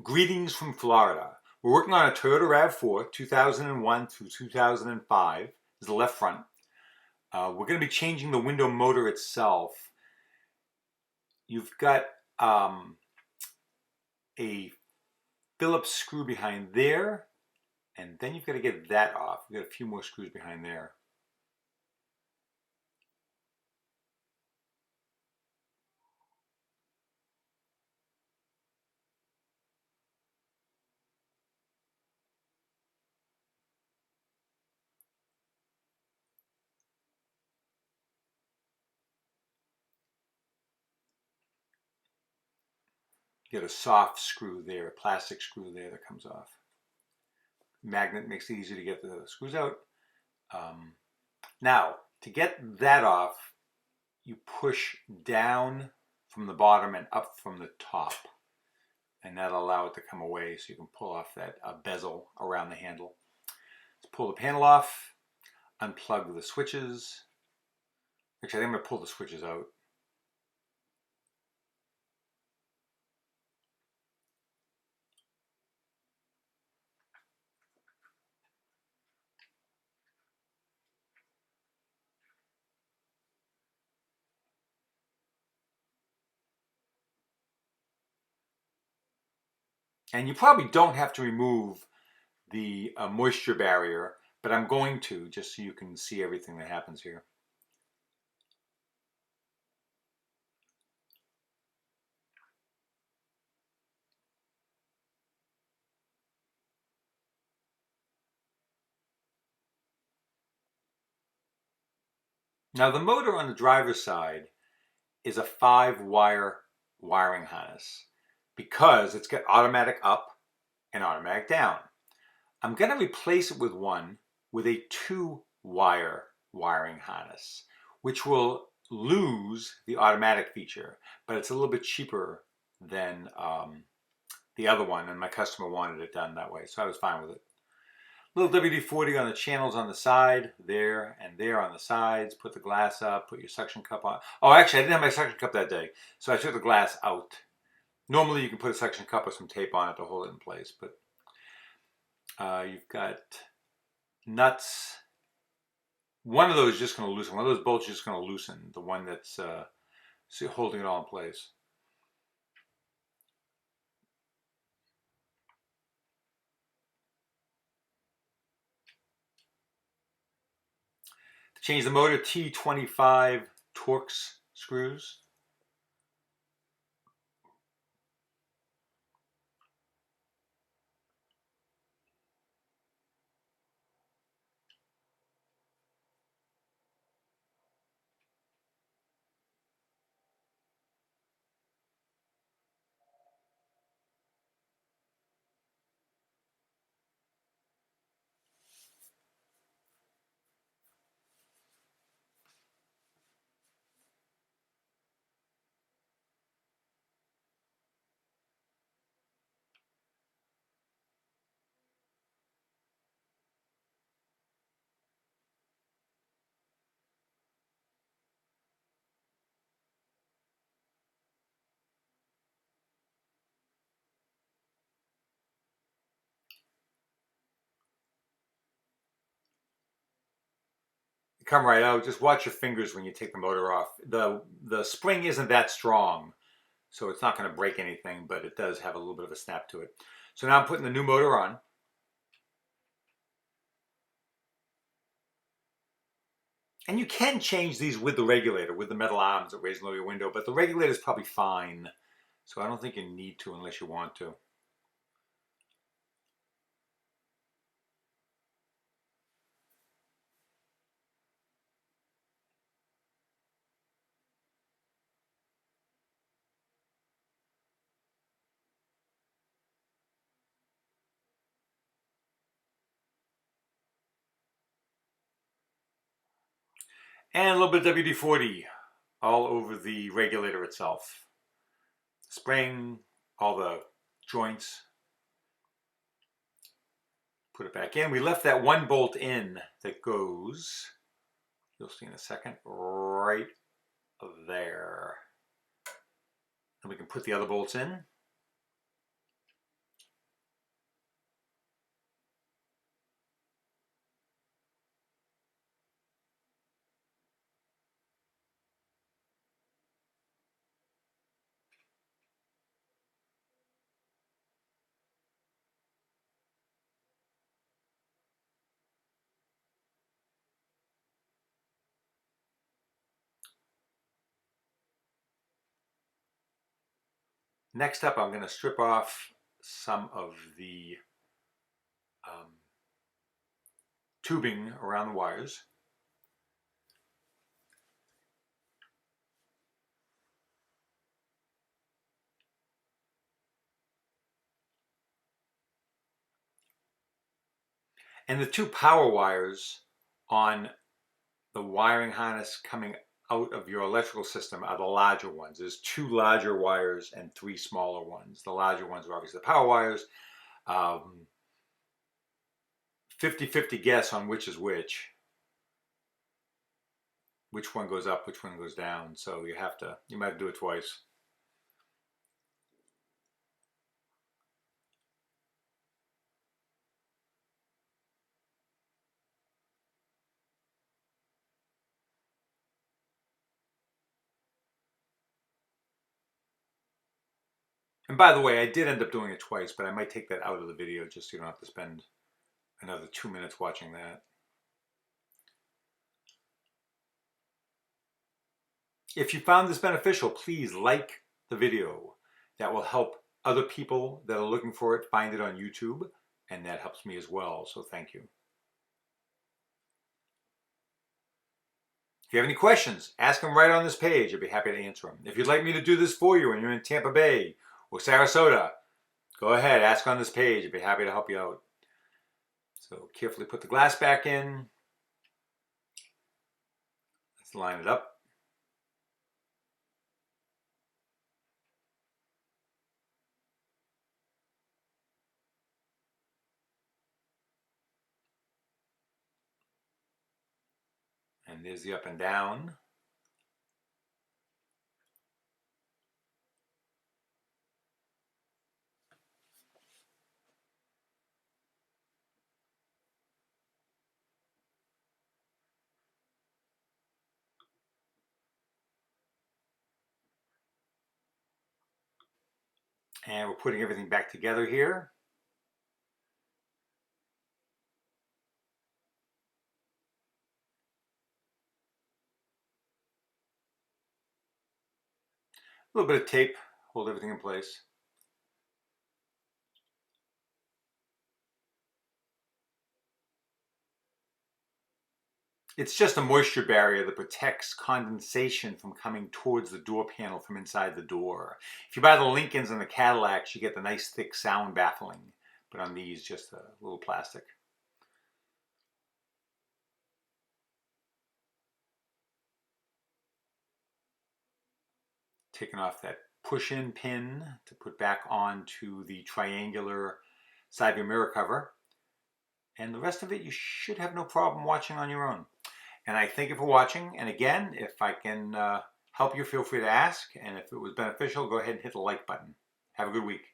Greetings from Florida. We're working on a Toyota RAV4, 2001 through 2005. This is the left front. We're going to be changing the window motor itself. You've got a Phillips screw behind there, and then you've got to get that off. We've got a few more screws behind there. Get a soft screw there, a plastic screw there that comes off. Magnet makes it easy to get the screws out. Now, to get that off, you push down from the bottom and up from the top. And that'll allow it to come away so you can pull off that bezel around the handle. Let's pull the panel off, unplug the switches. Actually, I think I'm going to pull the switches out. And you probably don't have to remove the moisture barrier, but I'm going to, just so you can see everything that happens here. Now the motor on the driver's side is a 5-wire wiring harness because it's got automatic up and automatic down. I'm going to replace it with one with a 2-wire wiring harness, which will lose the automatic feature, but it's a little bit cheaper than the other one, and my customer wanted it done that way, so I was fine with it. Little WD-40 on the channels on the side, there and there on the sides. Put the glass up, put your suction cup on. Oh, actually, I didn't have my suction cup that day, so I took the glass out. Normally, you can put a suction cup with some tape on it to hold it in place, but you've got nuts. One of those is just going to loosen. One of those bolts is just going to loosen. The one that's holding it all in place. To change the motor, T25 Torx screws. Come right out. Just watch your fingers when you take the motor off. The spring isn't that strong, so it's not going to break anything, but it does have a little bit of a snap to it. So now I'm putting the new motor on. And you can change these with the regulator, with the metal arms that raise and lower your window, but the regulator is probably fine. So I don't think you need to unless you want to. And a little bit of WD-40 all over the regulator itself. Spring, all the joints. Put it back in. We left that one bolt in that goes, you'll see in a second, right there. And we can put the other bolts in. Next up, I'm going to strip off some of the tubing around the wires. And the two power wires on the wiring harness coming out of your electrical system are the larger ones. There's two larger wires and three smaller ones. The larger ones are obviously the power wires. 50-50 guess on which is which one goes up, which one goes down. So you might do it twice. And by the way, I did end up doing it twice, but I might take that out of the video just so you don't have to spend another 2 minutes watching that. If you found this beneficial, please like the video. That will help other people that are looking for it find it on YouTube, and that helps me as well, so thank you. If you have any questions, ask them right on this page. I'd be happy to answer them. If you'd like me to do this for you and you're in Tampa Bay or Sarasota, go ahead, ask on this page. I'd be happy to help you out. So carefully put the glass back in. Let's line it up. And there's the up and down. And we're putting everything back together here. A little bit of tape, hold everything in place. It's just a moisture barrier that protects condensation from coming towards the door panel from inside the door. If you buy the Lincolns and the Cadillacs, you get the nice thick sound baffling. But on these, just a little plastic. Taking off that push-in pin to put back onto the triangular side view mirror cover. And the rest of it, you should have no problem watching on your own. And I thank you for watching. And again, if I can help you, feel free to ask. And if it was beneficial, go ahead and hit the like button. Have a good week.